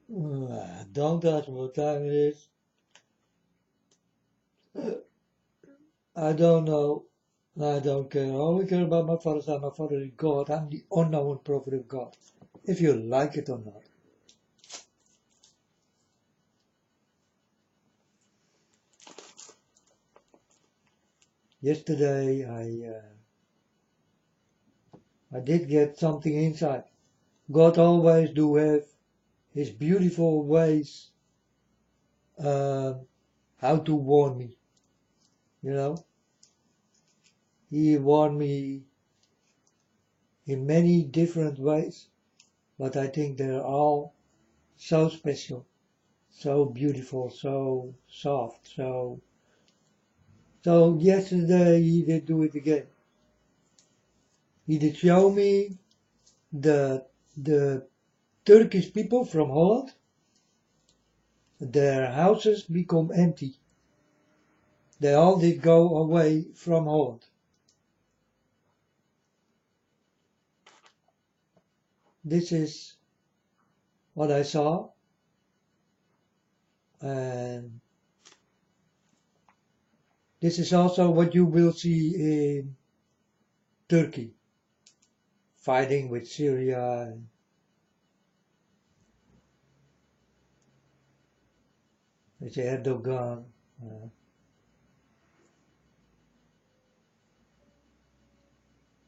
Don't ask me what time it is. I don't know. I don't care. I only care about my father's side. My father is God. I'm the unknown prophet of God. If you like it or not. Yesterday I did get something inside. God always do have his beautiful ways uh, how to warn me. You know, he warned me in many different ways, but I think they're all so special, so beautiful, so soft, so yesterday he did do it again. He did show me the Turkish people from Holland, their houses become empty. They all did go away from Holland. This is what I saw, and this is also what you will see in Turkey, fighting with Syria and with Erdogan. Uh,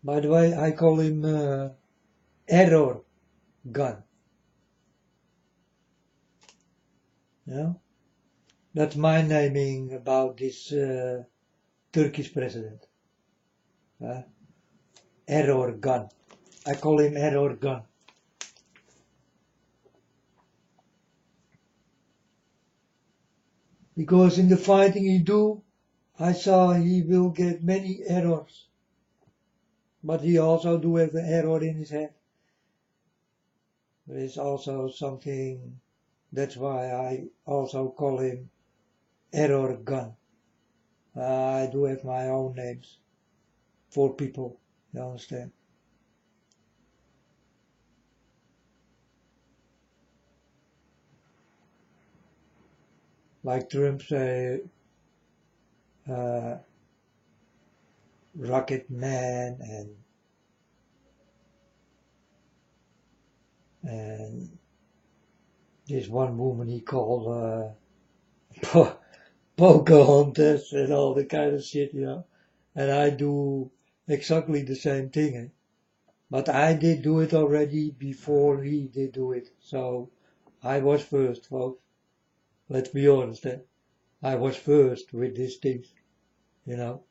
by the way, I call him Error Gun. Yeah? That's my naming about this Turkish president. Uh, Error Gun. I call him Error Gun. Because in the fighting he do, I saw he will get many errors. But he also do have an error in his head. There is also something, that's why I also call him Error Gun. I do have my own names for people, you understand? Like Trump say, uh, Rocket Man and this one woman he called Pocahontas and all the kind of shit, you know. And I do exactly the same thing. Eh? But I did do it already before he did do it. So I was first, folks. Let's be honest. Eh? I was first with these things, you know.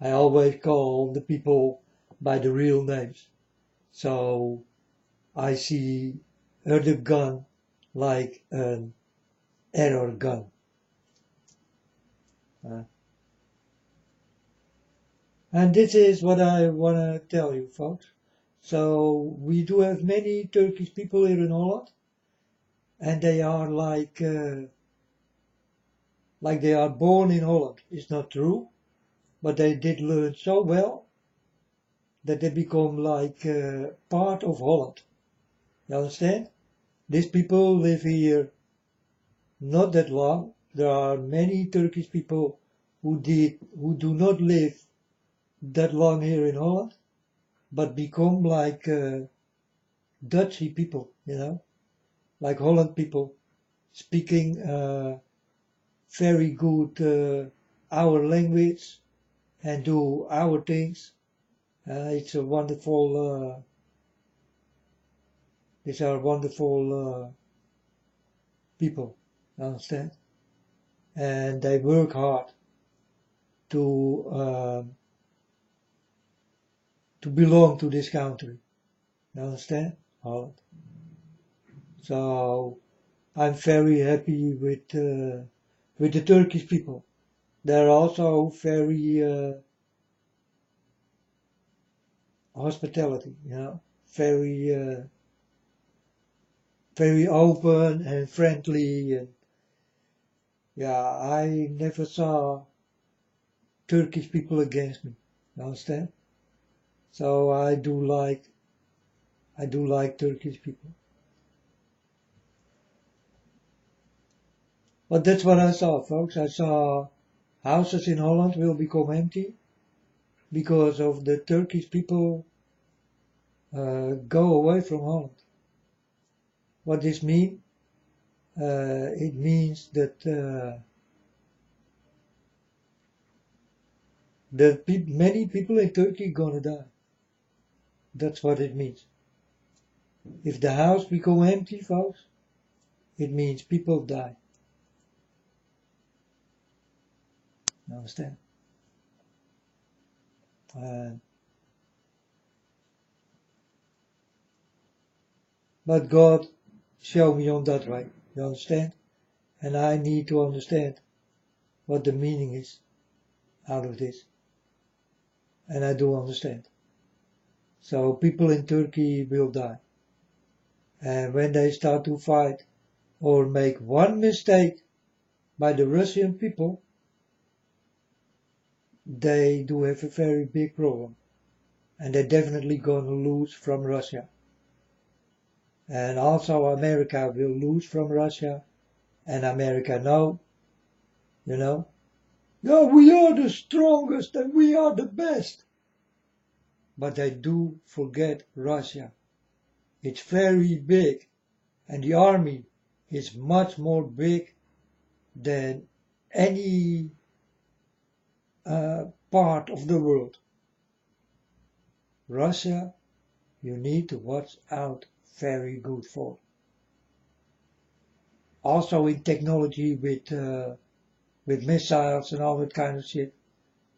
I always call the people by the real names. So I see Erdogan like an error gun. Uh, and this is what I want to tell you, folks. So we do have many Turkish people here in Holland, and they are like they are born in Holland. It's not true, but they did learn so well that they become like part of Holland. You understand? These people live here not that long. There are many Turkish people who do not live that long here in Holland, but become like Dutchy people, you know, like Holland people, speaking very good our language and do our things. It's a wonderful. These are wonderful people, understand? And they work hard to to belong to this country. You understand? Holland. So I'm very happy with the Turkish people. They're also very hospitality, you know, very very open and friendly. And yeah, I never saw Turkish people against me. You understand? So I do like Turkish people. But that's what I saw, folks. I saw houses in Holland will become empty because of the Turkish people go away from Holland. What this means? It means that many people in Turkey gonna die. That's what it means. If the house become empty, folks, it means people die. You understand? But God showed me on that way. You understand? And I need to understand what the meaning is out of this. And I do understand. So people in Turkey will die. And when they start to fight or make one mistake by the Russian people, they do have a very big problem. And they're definitely going to lose from Russia. And also America will lose from Russia. And America know, yeah, we are the strongest and we are the best. But they do forget Russia. It's very big. And the army is much more big than any part of the world. Russia, you need to watch out very good for. Also in technology with missiles and all that kind of shit,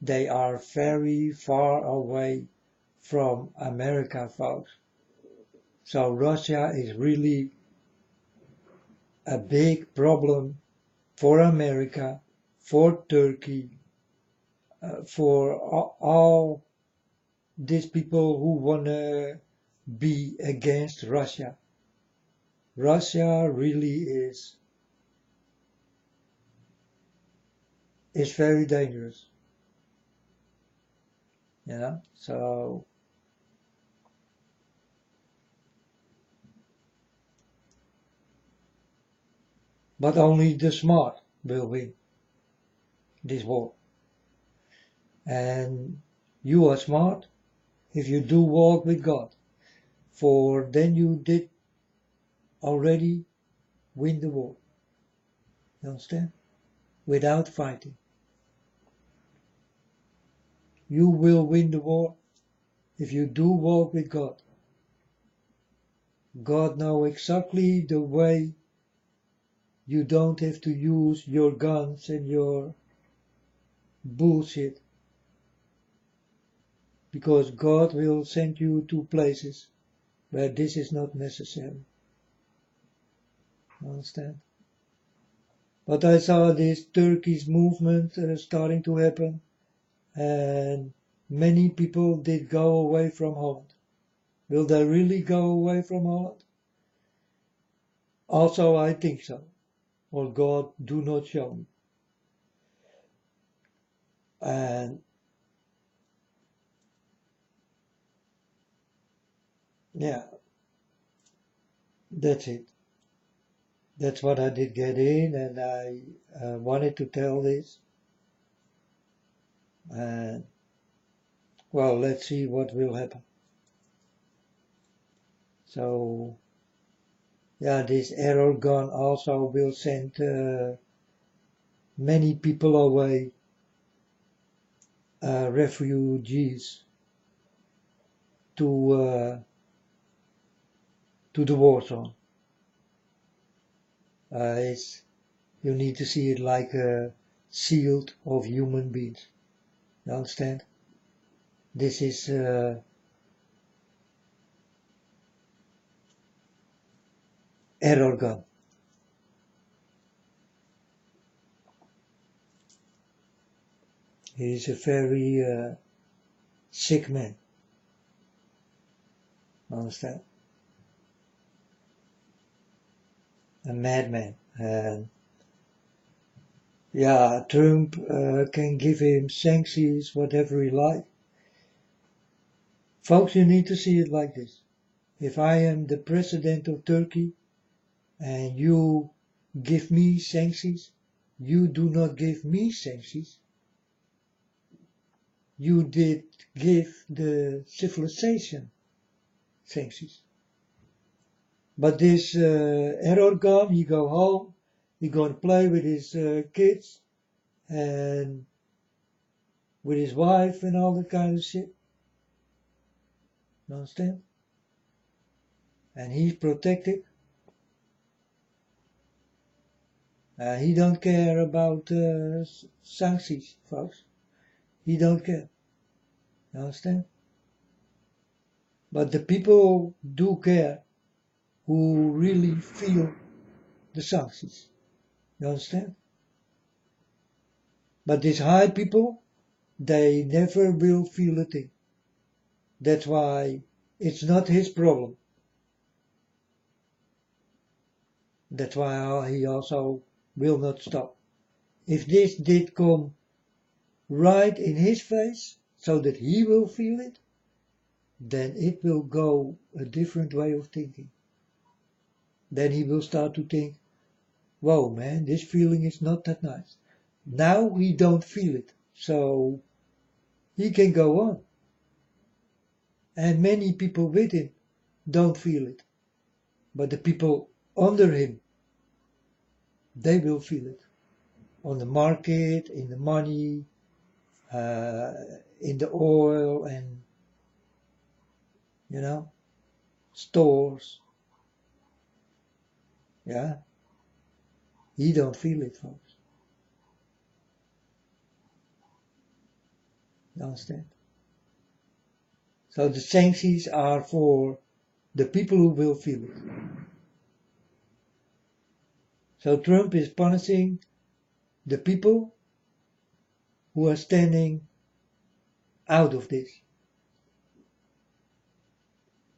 they are very far away from America, folks. So Russia is really a big problem for America, for Turkey, for all these people who want to be against Russia. Russia really is very dangerous. So but only the smart will win this war. And you are smart if you do walk with God, for then you did already win the war. You understand? Without fighting. You will win the war if you do walk with God. God knows exactly the way. You don't have to use your guns and your bullshit. Because God will send you to places where this is not necessary. Understand? But I saw this Turkish movement starting to happen, and many people did go away from Holland. Will they really go away from Holland? Also, I think so. Or God do not show me. And yeah, that's it. That's what I did get in, and I wanted to tell this. And well, let's see what will happen. So yeah, this error gun also will send many people away, refugees, to the war zone. You need to see it like a shield of human beings. You understand? This is error gun. He is a very sick man. Understand? A madman. And yeah, Trump can give him sanctions, whatever he likes. Folks, you need to see it like this. If I am the president of Turkey and you give me sanctions, you do not give me sanctions. You did give the civilization sanctions. But this Erdogan, he go home, he gonna play with his kids and with his wife and all that kind of shit. You understand? And he's protected. He don't care about sanctions, folks. He don't care. You understand? But the people do care who really feel the sanctions. You understand? But these high people, they never will feel a thing. That's why it's not his problem. That's why he also will not stop. If this did come right in his face, so that he will feel it, then it will go a different way of thinking. Then he will start to think, whoa man, this feeling is not that nice. Now he don't feel it, so he can go on. And many people with him don't feel it. But the people under him, they will feel it. On the market, in the money, in the oil and, stores. Yeah. He don't feel it, folks. You understand? So the sanctions are for the people who will feel it. So Trump is punishing the people who are standing out of this.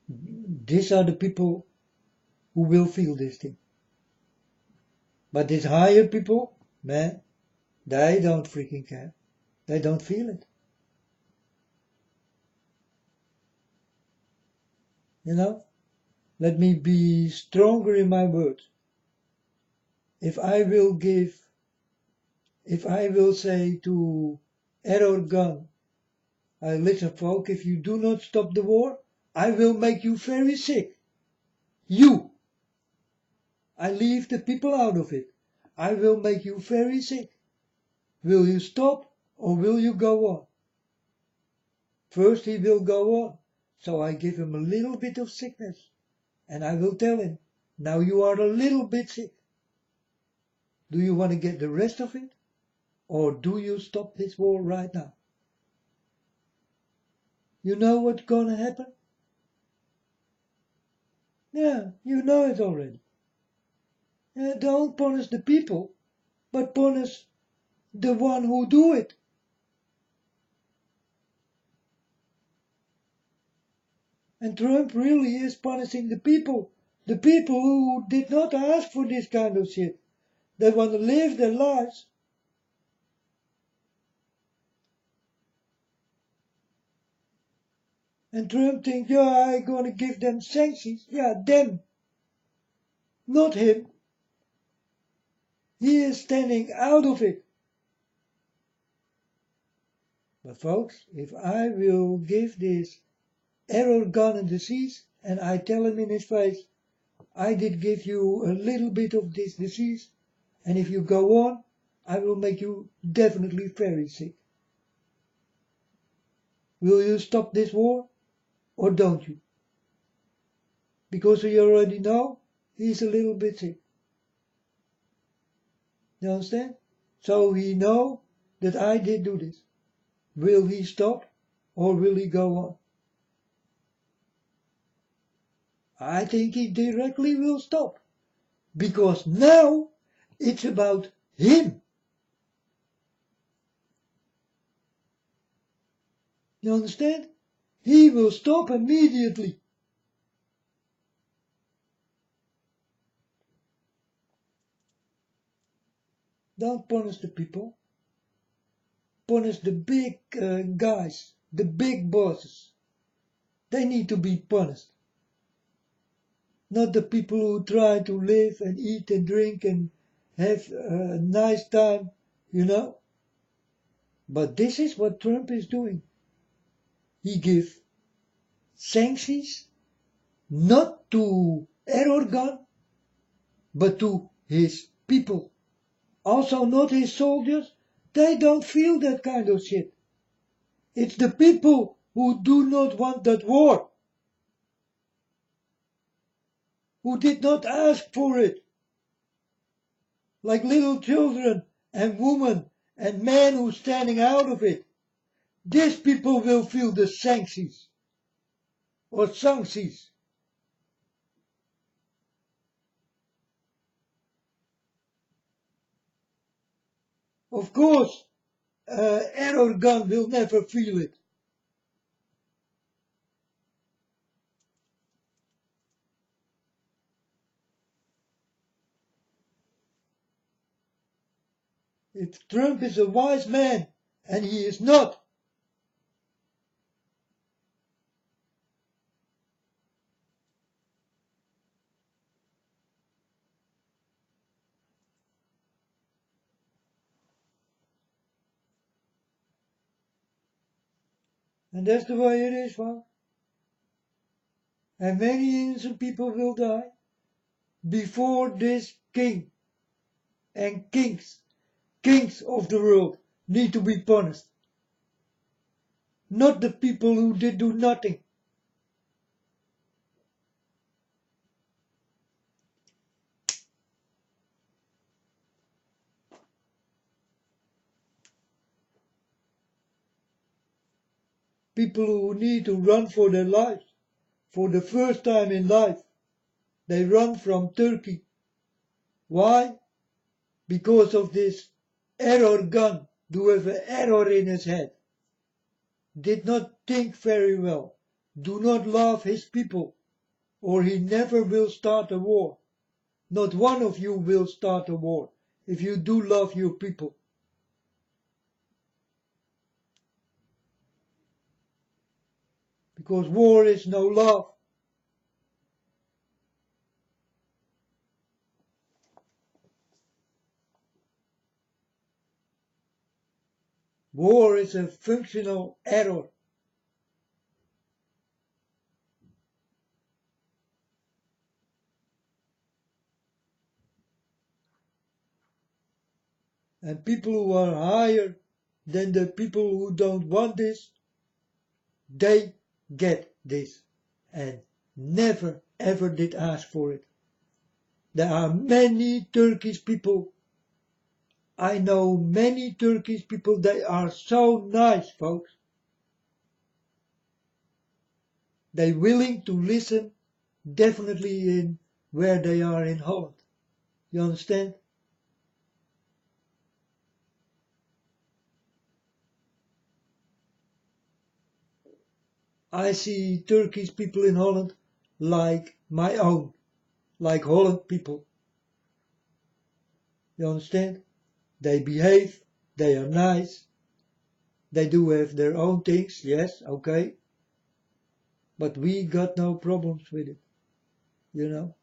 These are the people who will feel this thing. But these higher people, man, they don't freaking care. They don't feel it. Let me be stronger in my words. If I will say to Erdogan, listen folk, if you do not stop the war, I will make you very sick. I leave the people out of it. I will make you very sick. Will you stop or will you go on? First he will go on. So I give him a little bit of sickness. And I will tell him, now you are a little bit sick. Do you want to get the rest of it? Or do you stop this war right now? You know what's gonna happen? Yeah, you know it already. Don't punish the people, but punish the one who do it. And Trump really is punishing the people who did not ask for this kind of shit. They want to live their lives. And Trump thinks, I'm gonna give them sanctions. Yeah, them. Not him. He is standing out of it. But folks, if I will give this Erdogan a disease, and I tell him in his face, I did give you a little bit of this disease, and if you go on, I will make you definitely very sick. Will you stop this war, or don't you? Because we already know he's a little bit sick. You understand? So he know that I did do this. Will he stop, or will he go on? I think he directly will stop. Because now it's about him. You understand? He will stop immediately. Don't punish the people. Punish the big guys, the big bosses. They need to be punished. Not the people who try to live and eat and drink and have a nice time, you know. But this is what Trump is doing. He gives sanctions not to Erdogan, but to his people. Also not his soldiers. They don't feel that kind of shit. It's the people who do not want that war, who did not ask for it, like little children and women and men who are standing out of it. These people will feel the sanctions or sanctions. Of course, Erdogan will never feel it. If Trump is a wise man, and he is not, and that's the way it is, well, and many innocent people will die before this king and kings of the world need to be punished. Not the people who did do nothing. People who need to run for their lives for the first time in life. They run from Turkey. Why? Because of this error gun. Do have an error in his head. Did not think very well. Do not love his people, or he never will start a war. Not one of you will start a war if you do love your people. Because war is no love. War is a functional error. And people who are higher than the people who don't want this, they get this and never ever did ask for it. There are many Turkish people. I know many Turkish people, they are so nice, folks. They're willing to listen, definitely in where they are in Holland. You understand? I see Turkish people in Holland like my own, like Holland people. You understand? They behave, they are nice, they do have their own things, yes, okay. But we got no problems with it, you know.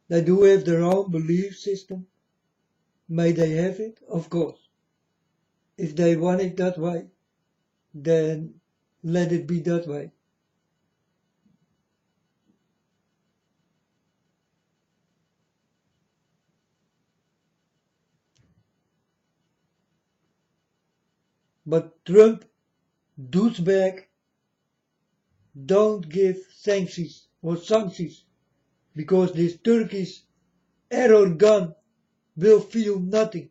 They do have their own belief system. May they have it? Of course. If they want it that way, then let it be that way. But Trump, douchebag, don't give sanctions because this Turkish Erdogan will feel nothing.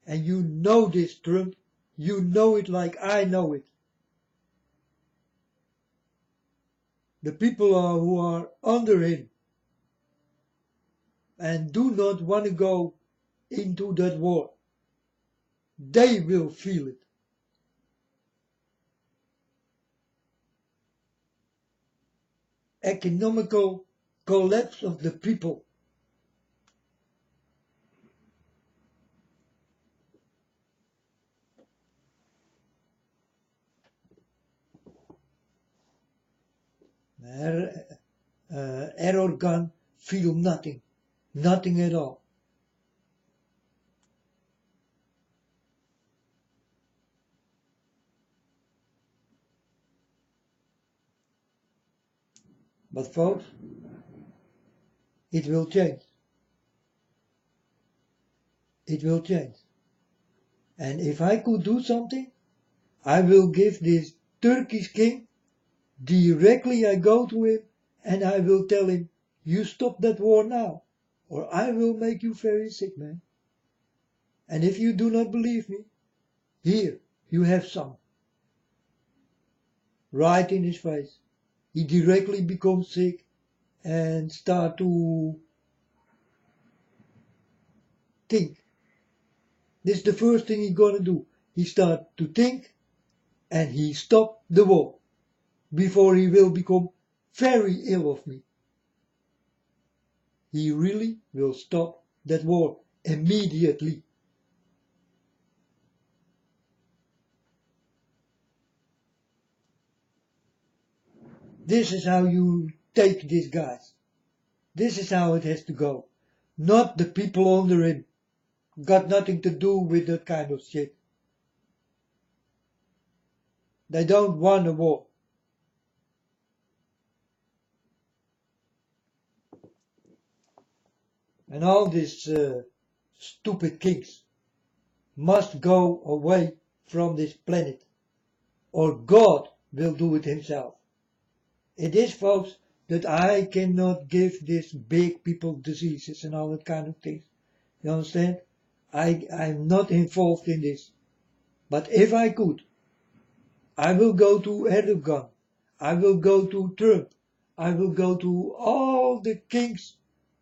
And you know this, Trump. You know it like I know it. The people who are under him and do not want to go into that war, they will feel it. Economical collapse of the people. error gun feel nothing. Nothing at all. But folks, it will change. It will change. And if I could do something, I will give this Turkish king, directly I go to him and I will tell him, you stop that war now, or I will make you very sick, man. And if you do not believe me, here, you have some. Right in his face. He directly becomes sick and start to think. This is the first thing he's gonna do. He start to think and he stop the war before he will become very ill of me. He really will stop that war immediately. This is how you take these guys. This is how it has to go. Not the people under him. Got nothing to do with that kind of shit. They don't want a war. And all these stupid kings must go away from this planet, or God will do it himself. It is, folks, that I cannot give these big people diseases and all that kind of things. You understand? I'm not involved in this. But if I could, I will go to Erdogan. I will go to Trump. I will go to all the kings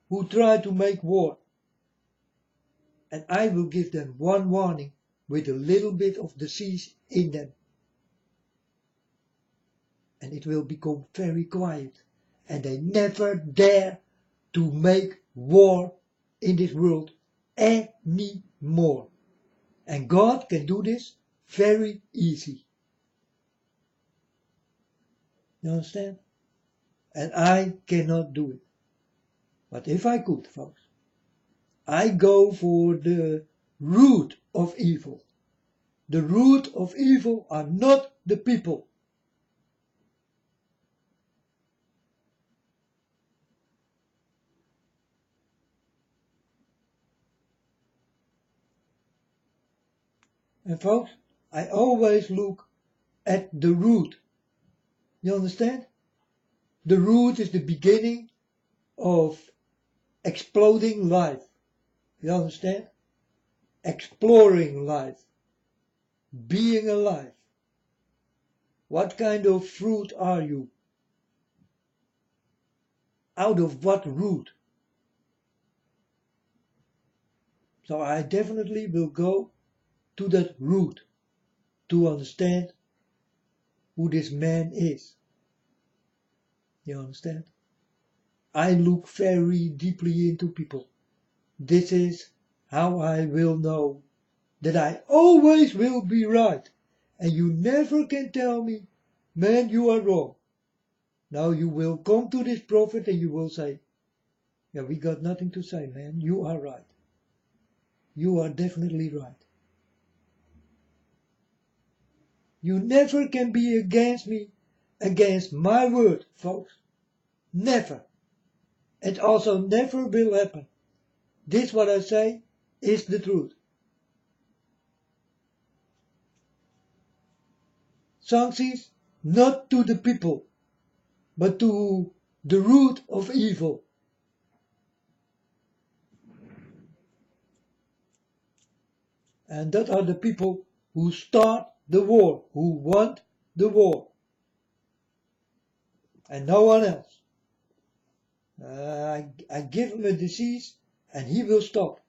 who try to make war. And I will give them one warning with a little bit of disease in them. And it will become very quiet. And they never dare to make war in this world anymore. And God can do this very easy. You understand? And I cannot do it. But if I could, folks, I go for the root of evil. The root of evil are not the people. And folks, I always look at the root. You understand? The root is the beginning of exploding life. You understand? Exploring life. Being alive. What kind of fruit are you? Out of what root? So I definitely will go to that root to understand who this man is. You understand? I look very deeply into people. This is how I will know that I always will be right. And you never can tell me, man, you are wrong. Now you will come to this prophet and you will say, yeah, we got nothing to say, man. You are right. You are definitely right. You never can be against me, against my word, folks. Never. It also never will happen. This what I say is the truth. Sanctions not to the people, but to the root of evil. And that are the people who start the war, who want the war. And no one else. I give him a disease and he will stop.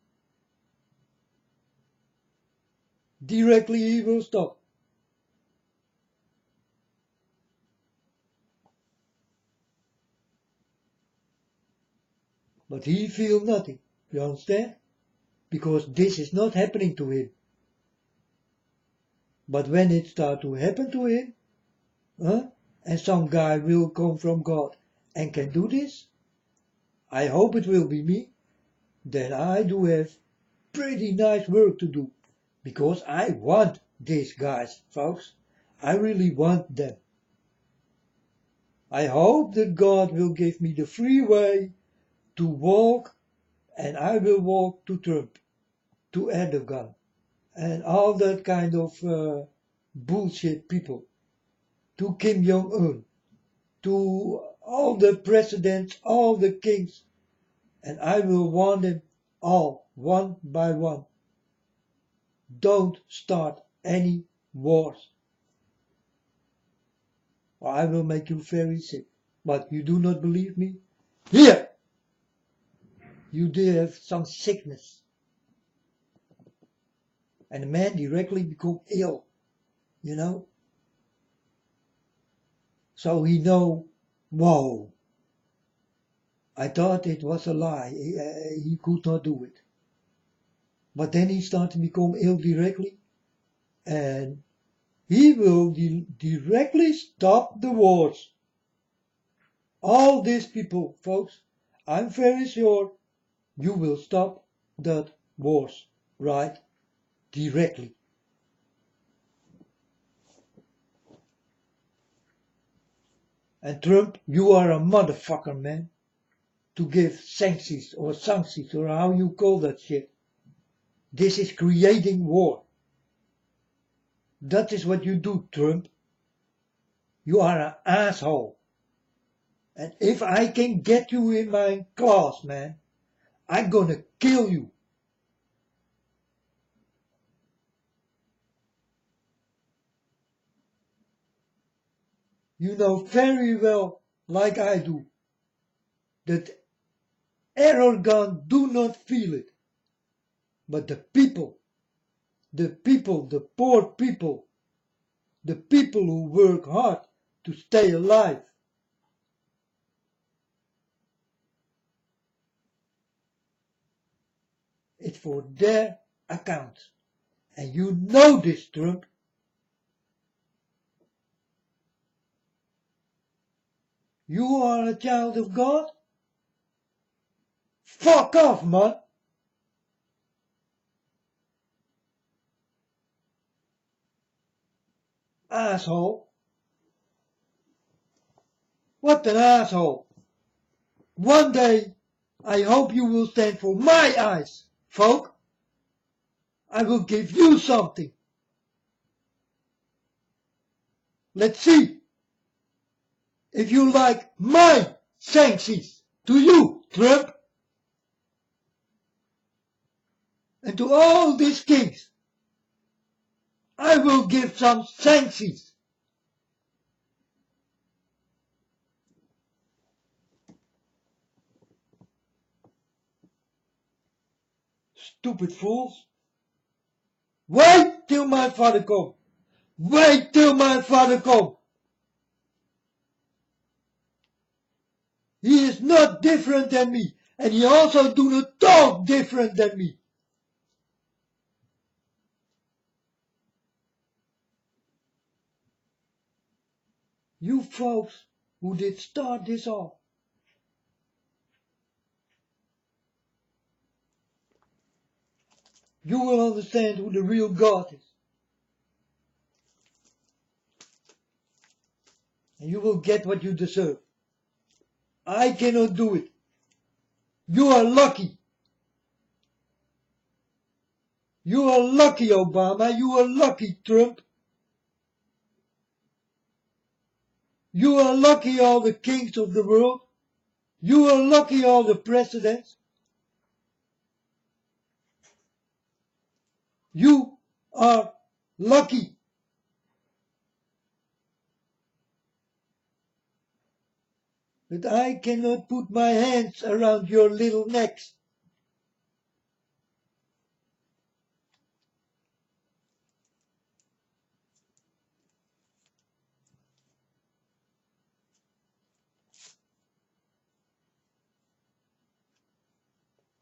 Directly he will stop. But he feels nothing, you understand? Because this is not happening to him. But when it starts to happen to him, and some guy will come from God and can do this, I hope it will be me, then I do have pretty nice work to do, because I want these guys, folks. I really want them. I hope that God will give me the free way to walk, and I will walk to Trump, to Erdogan, and all that kind of bullshit people, to Kim Jong-un, to all the presidents, all the kings, and I will warn them all, one by one. Don't start any wars, or I will make you very sick. But you do not believe me? Here! You do have some sickness. And the man directly become ill, you know. So he know, whoa, I thought it was a lie, he could not do it. But then he started to become ill directly, and he will directly stop the wars. All these people, folks, I'm very sure you will stop that wars, right? Directly. And Trump, you are a motherfucker, man, to give sanctions or how you call that shit. This is creating war. That is what you do, Trump. You are an asshole. And if I can get you in my class, man, I'm gonna kill you. You know very well, like I do, that Erdogan do not feel it. But the people, the poor people, the people who work hard to stay alive, it's for their account. And you know this, Trump. You are a child of God? Fuck off, man! Asshole. What an asshole. One day, I hope you will stand for my eyes, folk. I will give you something. Let's see if you like my sanctions to you, Trump. And to all these kings, I will give some sanctions. Stupid fools. Wait till my father comes. Wait till my father comes. He is not different than me, and he also do not talk different than me. You folks who did start this off, you will understand who the real God is. And you will get what you deserve. I cannot do it. You are lucky. You are lucky, Obama. You are lucky, Trump. You are lucky, all the kings of the world. You are lucky, all the presidents. You are lucky. That I cannot put my hands around your little necks.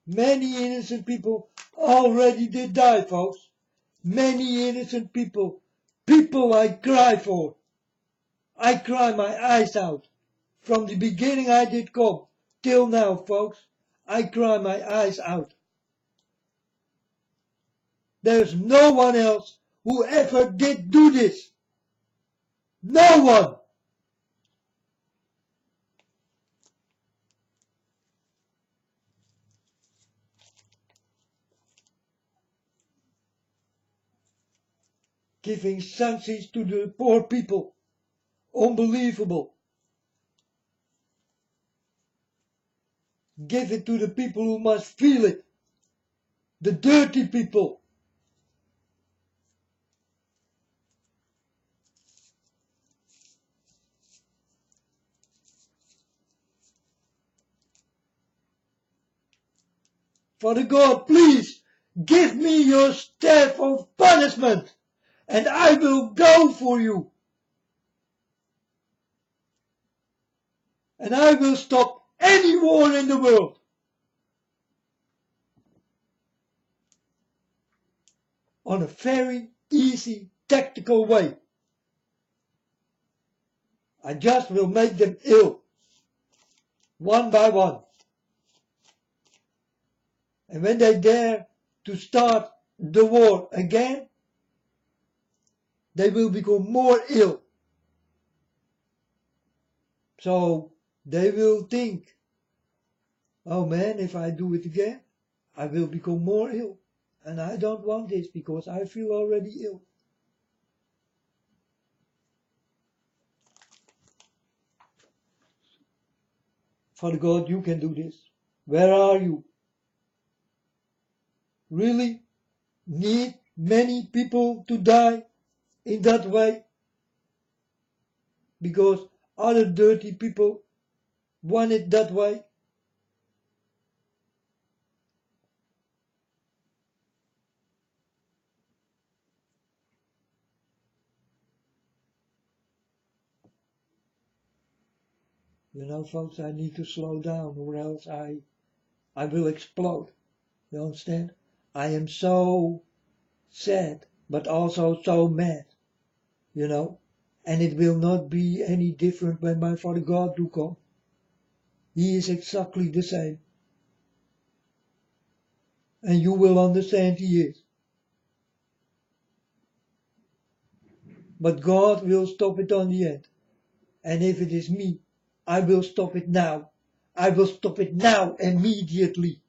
Many innocent people already did die, folks. Many innocent people. People I cry for. I cry my eyes out From the beginning I did come, till now, folks, I cry my eyes out. There's no one else who ever did do this. No one. Giving sanctions to the poor people. Unbelievable. Give it to the people who must feel it. The dirty people. Father God, please give me your staff of punishment, and I will go for you. And I will stop any war in the world. On a very easy, tactical way. I just will make them ill. One by one. And when they dare to start the war again, they will become more ill. So they will think, oh man, if I do it again, I will become more ill. And I don't want this because I feel already ill. Father God, you can do this. Where are you? Really need many people to die in that way? Because other dirty people want it that way? You know, folks, I need to slow down or else I will explode. You understand? I am so sad, but also so mad, you know? And it will not be any different when my Father God do come. He is exactly the same. And you will understand he is. But God will stop it on the end. And if it is me, I will stop it now. I will stop it now, immediately.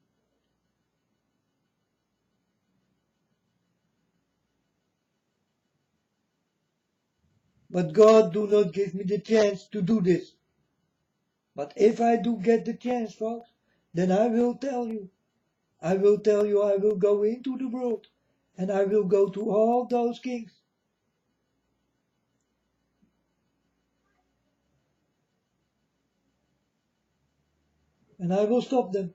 But God do not give me the chance to do this. But if I do get the chance, folks, then I will tell you. I will tell you I will go into the world. And I will go to all those kings. And I will stop them.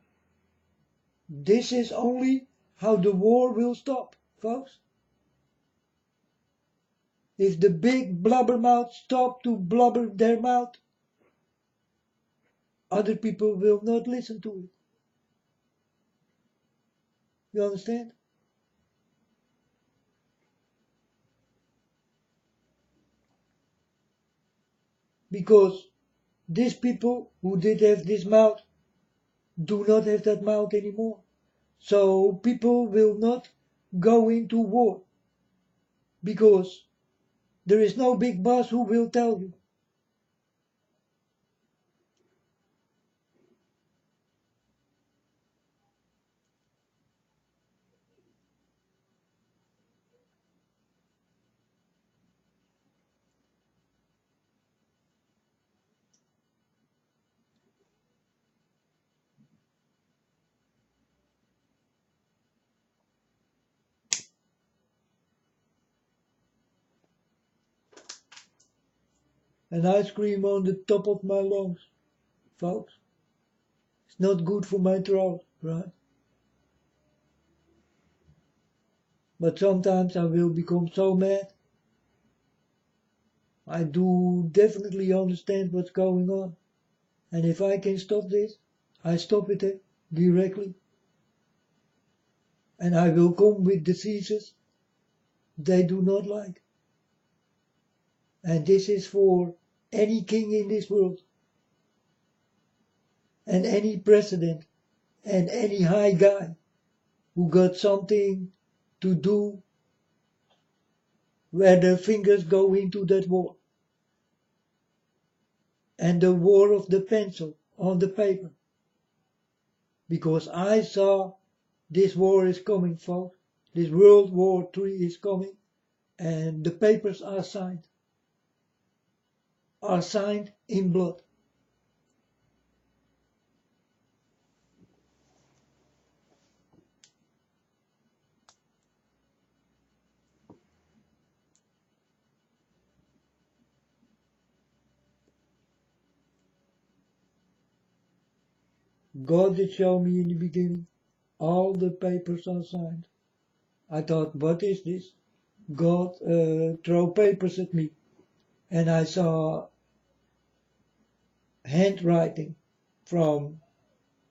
This is only how the war will stop, folks. If the big blubbermouths stop to blubber their mouth, other people will not listen to it. You understand? Because these people who did have this mouth do not have that mouth anymore. So people will not go into war. Because there is no big boss who will tell you. And I scream on the top of my lungs, folks. It's not good for my throat, right? But sometimes I will become so mad. I do definitely understand what's going on. And if I can stop this, I stop it directly. And I will come with diseases they do not like. And this is for any king in this world. and any president and any high guy who got something to do where their fingers go into that war. And the war of the pencil on the paper. Because I saw this war is coming, folks. This World War III is coming, and the papers are signed in blood. God did show me in the beginning, all the papers are signed. I thought, what is this? God throw papers at me, and I saw handwriting from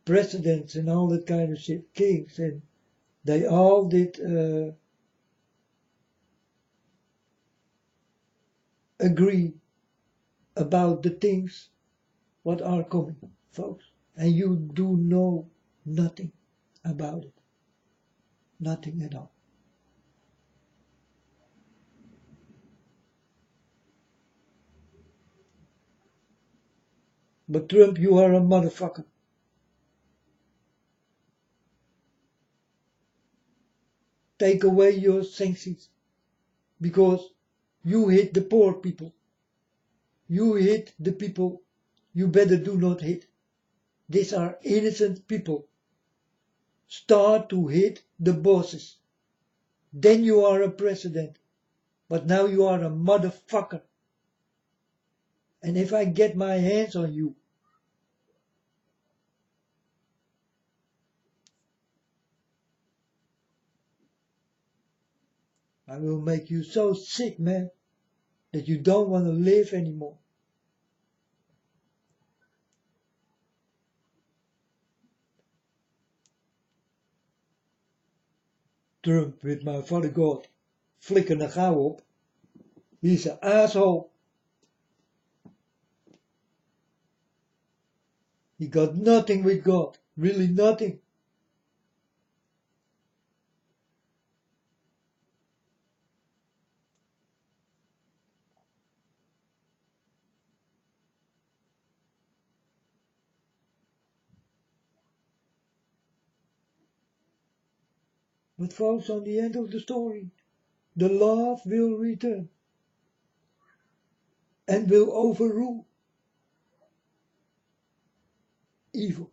presidents and all that kind of shit, kings, and they all did agree about the things what are coming, folks. And you do know nothing about it. Nothing at all. But Trump, you are a motherfucker. Take away your sanctions. Because you hit the poor people. You hit the people you better do not hit. These are innocent people. Start to hit the bosses. Then you are a president. But now you are a motherfucker. And if I get my hands on you, I will make you so sick, man, that you don't want to live anymore. Trump with my father God, flikker nou gauw op. He's an asshole. He got nothing with God, really nothing. But folks, on the end of the story, the love will return and will overrule evil.